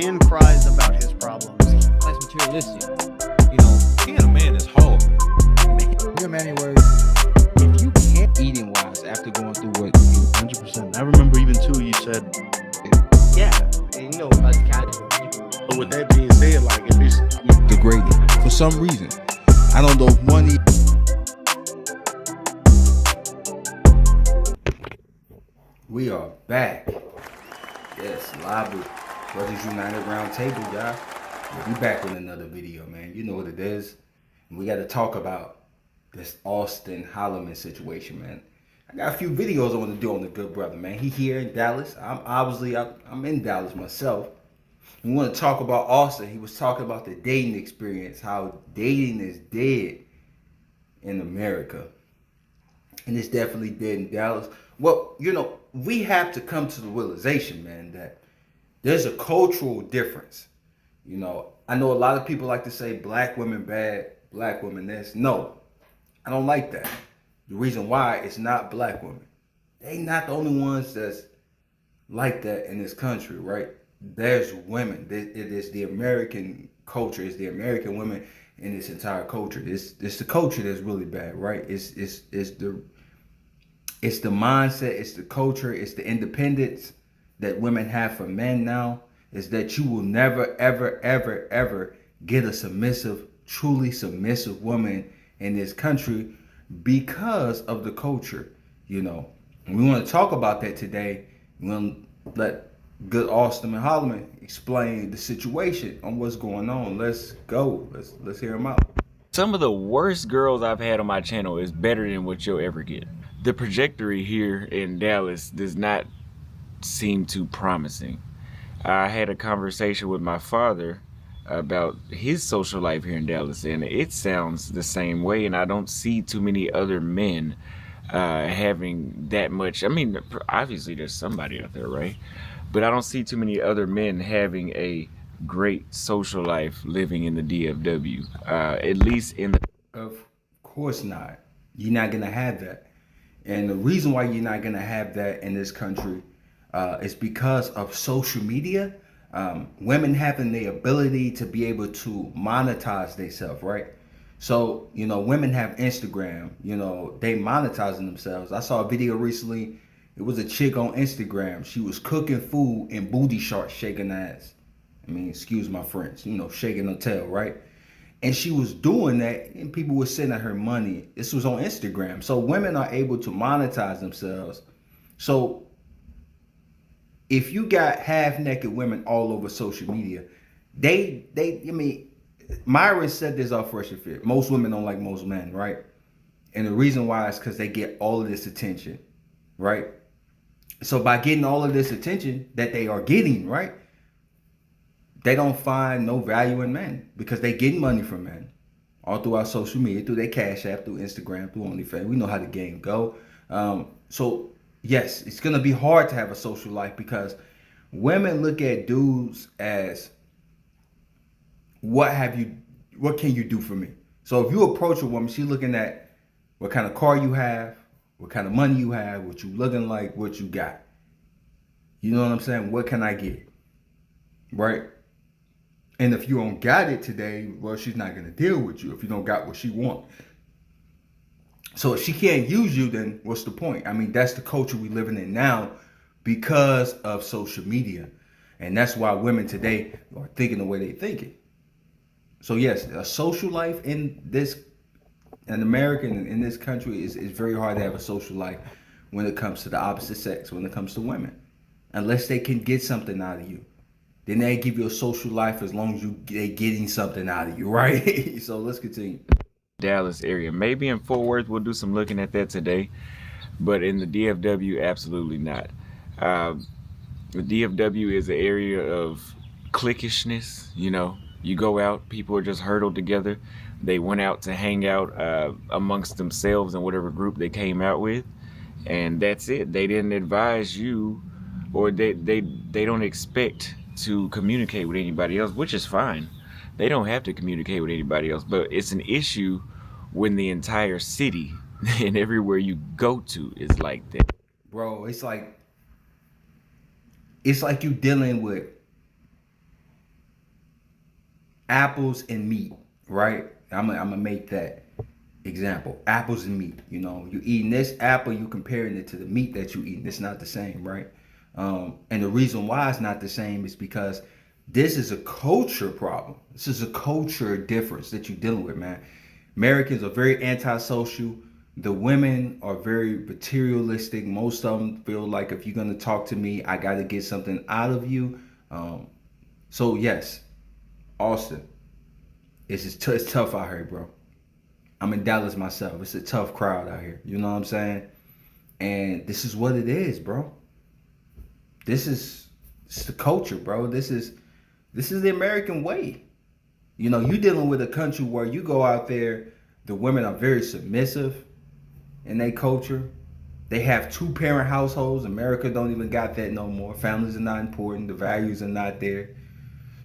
and cries about his problems. That's materialistic. You know, being a man is hard. real many words. If you can't eating wise after going through what 100%. I remember even too, you said, yeah, and you know, us casual people. But with that being said, like if it's degraded for some reason, I don't know if money. We are back. Yes, live with Brothers United Round Table, y'all. We'll be back with another video, man. You know what it is. And we got to talk about this Austin Holloway situation, man. I got a few videos I want to do on the good brother, man. He here in Dallas. I'm in Dallas myself. We want to talk about Austin. He was talking about the dating experience, how dating is dead in America. And it's definitely dead in Dallas. Well, you know, we have to come to the realization, man, that there's a cultural difference. You know, I know a lot of people like to say black women bad, black women this. No, I don't like that. The reason why, it's not black women. They not the only ones that's like that in this country, right? There's women. It is the American culture. It's the American women in this entire culture. It's the culture that's really bad, right? It's the mindset, it's the culture, it's the independence that women have for men now, is that you will never, ever, ever, ever get a submissive, truly submissive woman in this country because of the culture, you know. And we want to talk about that today. We're going to let good Austin and Holloway explain the situation on what's going on. Let's go. Let's hear them out. Some of the worst girls I've had on my channel is better than what you'll ever get. The trajectory here in Dallas does not seem too promising. I had a conversation with my father about his social life here in Dallas, and it sounds the same way, and I don't see too many other men having that much. I mean, obviously there's somebody out there, right? But I don't see too many other men having a great social life living in the DFW, at least in the... Of course not. You're not going to have that. And the reason why you're not going to have that in this country is because of social media. Women having the ability to be able to monetize themselves, right? So, you know, women have Instagram, you know, they monetizing themselves. I saw a video recently. It was a chick on Instagram. She was cooking food in booty shorts, shaking ass. I mean, excuse my French, you know, shaking her tail, right? And she was doing that, and people were sending her money. This was on Instagram. So women are able to monetize themselves. So if you got half-naked women all over social media, I mean, Myron said this off Fresh and Fit. Most women don't like most men, right? And the reason why is because they get all of this attention, right? So by getting all of this attention that they are getting, right, they don't find no value in men because they getting money from men all throughout social media, through their Cash App, through Instagram, through OnlyFans. We know how the game go. So yes, it's gonna be hard to have a social life because women look at dudes as what can you do for me? So if you approach a woman, she's looking at what kind of car you have, what kind of money you have, what you looking like, what you got. You know what I'm saying? What can I get? Right? And if you don't got it today, well, she's not going to deal with you if you don't got what she want. So if she can't use you, then what's the point? I mean, that's the culture we living in now because of social media. And that's why women today are thinking the way they thinking. So yes, a social life in America, in this country, is very hard to have a social life when it comes to the opposite sex, when it comes to women. Unless they can get something out of you. Then they give you a social life as long as they getting something out of you, right? So let's continue. Dallas area. Maybe in Fort Worth we'll do some looking at that today, but in the DFW, absolutely not. The DFW is an area of cliquishness. You know, you go out, people are just huddled together. They went out to hang out amongst themselves in whatever group they came out with, and that's it. They didn't advise you, or they don't expect to communicate with anybody else, which is fine. They don't have to communicate with anybody else, but it's an issue when the entire city and everywhere you go to is like that. Bro, it's like you dealing with apples and meat, right? I'm gonna make that example. Apples and meat. You know, you eating this apple, you comparing it to the meat that you eating. It's not the same, right? And the reason why it's not the same is because this is a culture problem. This is a culture difference that you're dealing with, man. Americans are very antisocial. The women are very materialistic. Most of them feel like if you're gonna talk to me, I gotta get something out of you. So yes, Austin, it's tough out here, bro. I'm in Dallas myself. It's a tough crowd out here. You know what I'm saying? And this is what it is, bro. This is the culture, bro. This is the American way. You know, you dealing with a country where you go out there, the women are very submissive in their culture. They have two-parent households. America don't even got that no more. Families are not important. The values are not there.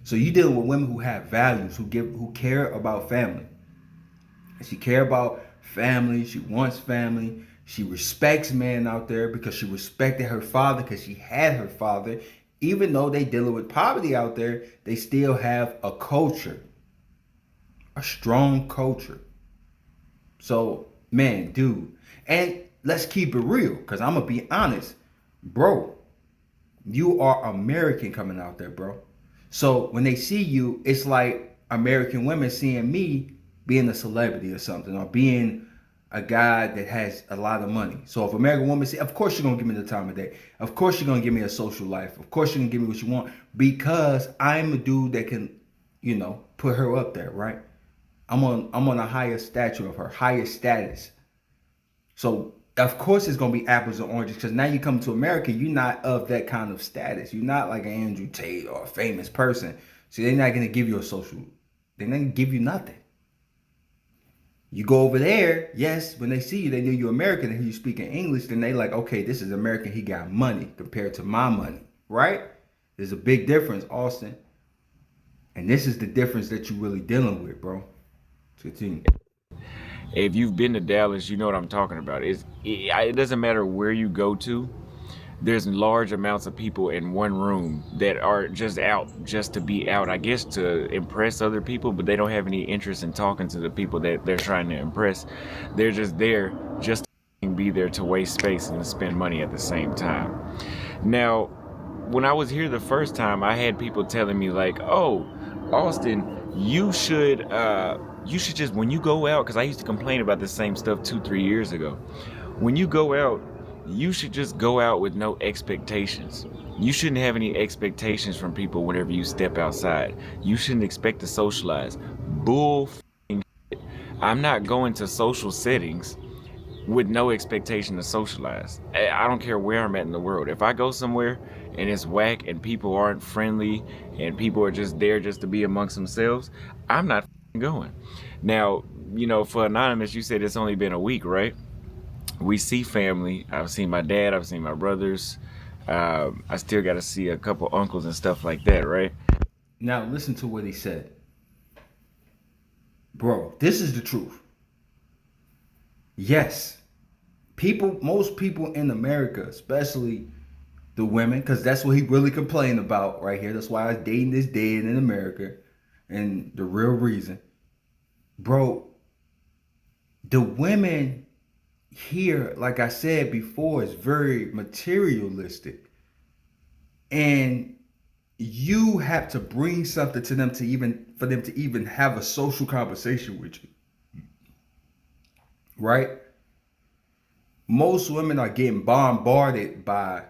So you dealing with women who have values, who care about family. She care about family. She wants family. She respects men out there because she respected her father because she had her father. Even though they dealing with poverty out there, they still have a culture, a strong culture. So, man, dude, and let's keep it real because I'm going to be honest, bro, you are American coming out there, bro. So when they see you, it's like American women seeing me being a celebrity or something, or being a guy that has a lot of money. So if American woman say, of course you're gonna give me the time of day. Of course you're gonna give me a social life. Of course you're gonna give me what you want because I'm a dude that can, you know, put her up there, right? I'm on a higher stature of her, higher status. So of course it's gonna be apples and oranges because now you come to America, you're not of that kind of status. You're not like an Andrew Tate or a famous person. So they're not gonna give you a social. They're not gonna give you nothing. You go over there, yes, when they see you, they know you're American and you speaking English, then they like, okay, this is American, he got money compared to my money, right? There's a big difference, Austin. And this is the difference that you're really dealing with, bro. Continue. If you've been to Dallas, you know what I'm talking about. It doesn't matter where you go to. There's large amounts of people in one room that are just out just to be out, I guess, to impress other people, but they don't have any interest in talking to the people that they're trying to impress. They're just there just to be there to waste space and to spend money at the same time. Now, when I was here the first time, I had people telling me like, oh, Austin, you should just, when you go out, because I used to complain about the same stuff 2-3 years ago. When you go out, you should just go out with no expectations. You shouldn't have any expectations from people whenever you step outside. You shouldn't expect to socialize. Bull f***ing shit. I'm not going to social settings with no expectation to socialize. I don't care where I'm at in the world. If I go somewhere and it's whack and people aren't friendly and people are just there just to be amongst themselves, I'm not f***ing going. Now, you know, for Anonymous, you said it's only been a week, right? We see family. I've seen my dad. I've seen my brothers. I still got to see a couple uncles and stuff like that, right? Now listen to what he said. Bro, this is the truth. Yes, most people in America, especially the women, because that's what he really complained about right here. That's why dating is dead in America. And the real reason. Bro, the women here, like I said before, is very materialistic. And you have to bring something to them for them to even have a social conversation with you. Right? Most women are getting bombarded by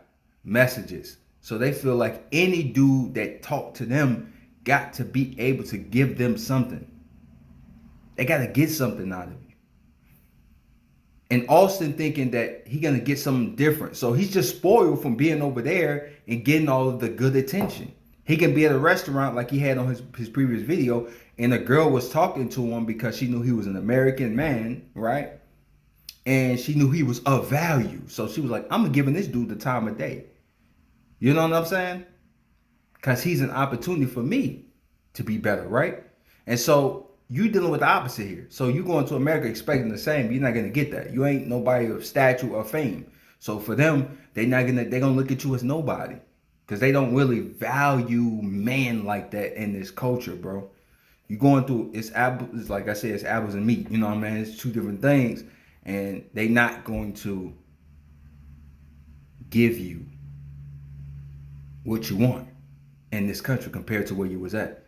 messages. So they feel like any dude that talk to them got to be able to give them something. They got to get something out of you. And Austin thinking that he gonna get something different. So he's just spoiled from being over there and getting all of the good attention. He can be at a restaurant like he had on his previous video, and a girl was talking to him because she knew he was an American man, right? And she knew he was of value. So she was like, I'm giving this dude the time of day. You know what I'm saying? Because he's an opportunity for me to be better, right? And so you dealing with the opposite here. So you going to America expecting the same. You're not gonna get that. You ain't nobody of stature or fame. So for them, they're gonna look at you as nobody, because they don't really value men like that in this culture, bro. You going through it's like I said, it's apples and meat. You know what I mean? It's two different things, and they not going to give you what you want in this country compared to where you was at.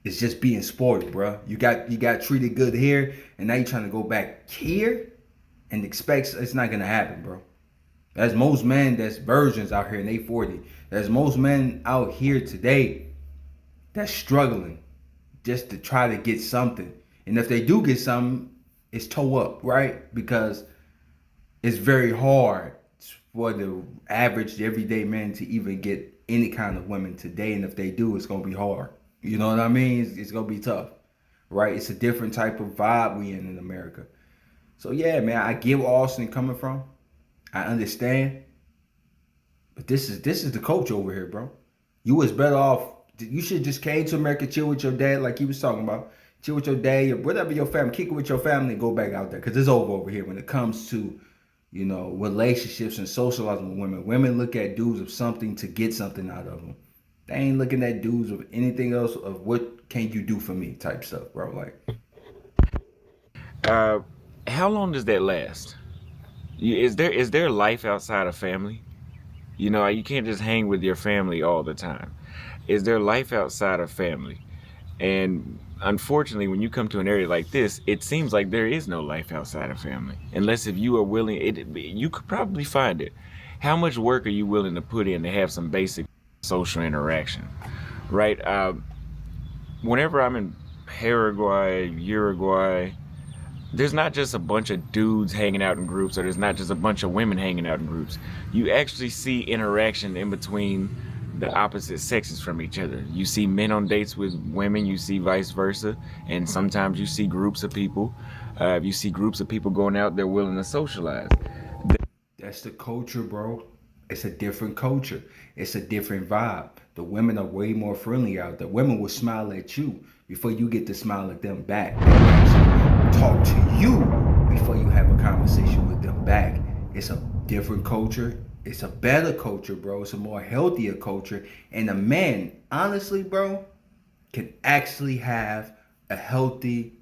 It's just being spoiled, bro. You got treated good here, and now you're trying to go back here and expect it's not gonna happen, bro. There's most men that's virgins out here in they 40. There's most men out here today that's struggling just to try to get something. And if they do get something, it's toe up, right? Because it's very hard for the average everyday man to even get any kind of women today. And if they do, it's gonna be hard. You know what I mean? It's gonna be tough, right? It's a different type of vibe we in America. So yeah, man, I get where Austin coming from. I understand, but this is the culture over here, bro. You was better off. You should just came to America, chill with your dad, like he was talking about. Chill with your dad, whatever your family, kick it with your family, and go back out there, cause it's over here when it comes to, you know, relationships and socializing with women. Women look at dudes of something to get something out of them. They ain't looking at dudes of anything else of what can you do for me type stuff, bro. Like, How long does that last? Is there life outside of family? You know, you can't just hang with your family all the time. Is there life outside of family? And unfortunately, when you come to an area like this, it seems like there is no life outside of family. Unless if you are willing, you could probably find it. How much work are you willing to put in to have some basic social interaction, right? Whenever I'm in Paraguay, Uruguay, there's not just a bunch of dudes hanging out in groups, or there's not just a bunch of women hanging out in groups. You actually see interaction in between the opposite sexes from each other. You see men on dates with women, you see vice versa, and sometimes you see groups of people. You see groups of people going out there willing to socialize. that's the culture, bro. It's a different culture. It's a different vibe. The women are way more friendly out there. Women will smile at you before you get to smile at them back. They will actually talk to you before you have a conversation with them back. It's a different culture. It's a better culture, bro. It's a more healthier culture. And a man, honestly, bro, can actually have a healthy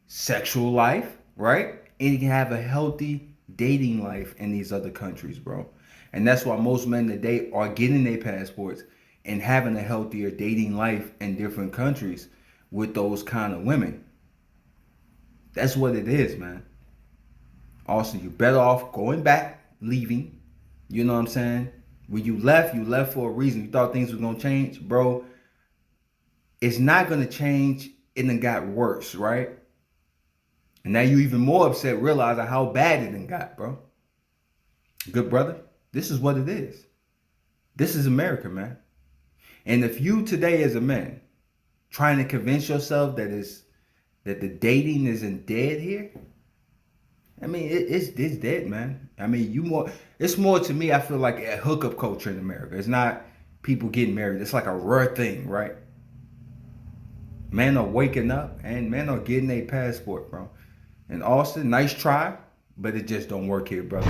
sexual life, right? And he can have a healthy dating life in these other countries, bro. And that's why most men today are getting their passports and having a healthier dating life in different countries with those kind of women. That's what it is, man. Also, you're better off going back, leaving. You know what I'm saying? When you left for a reason. You thought things was going to change. Bro, it's not going to change. It done got worse, right? And now you even more upset realizing how bad it done got, bro. Good brother, this is what it is. This is America, man. And if you today as a man trying to convince yourself that the dating isn't dead here, I mean, it's dead, man. I mean, it's more to me, I feel like a hookup culture in America. It's not people getting married. It's like a rare thing, right? Men are waking up and men are getting a passport, bro. In Austin, nice try, but it just don't work here, brother.